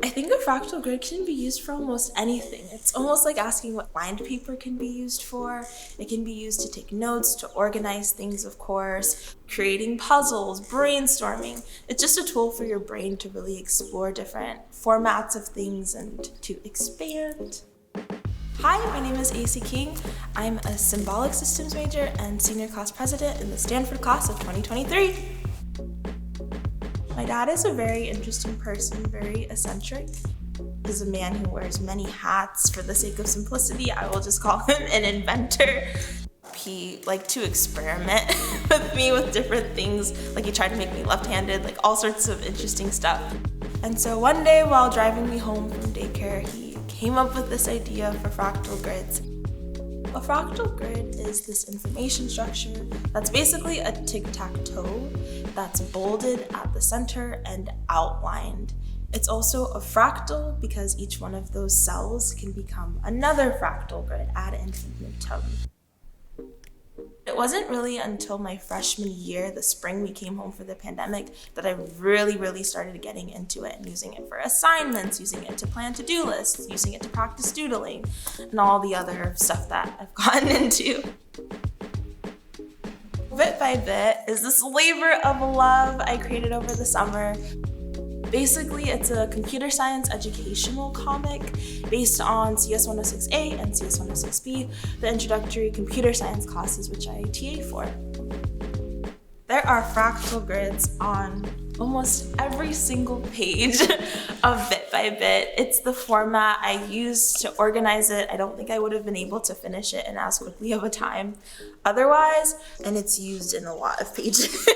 I think a fractal grid can be used for almost anything. It's almost like asking what lined paper can be used for. It can be used to take notes, to organize things, of course, creating puzzles, brainstorming. It's just a tool for your brain to really explore different formats of things and to expand. Hi, my name is Ecy King. I'm a symbolic systems major and senior class president in the Stanford class of 2023. My dad is a very interesting person, very eccentric. He's a man who wears many hats. For the sake of simplicity, I will just call him an inventor. He liked to experiment with me with different things. Like he tried to make me left-handed, like all sorts of interesting stuff. And so one day while driving me home from daycare, he came up with this idea for fractal grids. A fractal grid is this information structure that's basically a tic-tac-toe that's bolded at the center and outlined. It's also a fractal because each one of those cells can become another fractal grid ad infinitum. It wasn't really until my freshman year, the spring we came home for the pandemic, that I really started getting into it and using it for assignments, using it to plan to-do lists, using it to practice doodling, and all the other stuff that I've gotten into. Bit by Bit is this labor of love I created over the summer. Basically, it's a computer science educational comic based on CS 106A and CS 106B, the introductory computer science classes which I TA for. There are fractal grids on almost every single page of Bit by Bit. It's the format I used to organize it. I don't think I would have been able to finish it in as quickly of a time otherwise, and it's used in a lot of pages.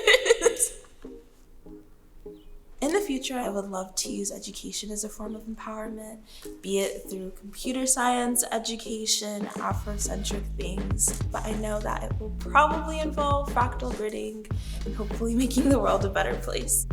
In the future, I would love to use education as a form of empowerment, be it through computer science, education, Afrocentric things, but I know that it will probably involve fractal gridding and hopefully making the world a better place.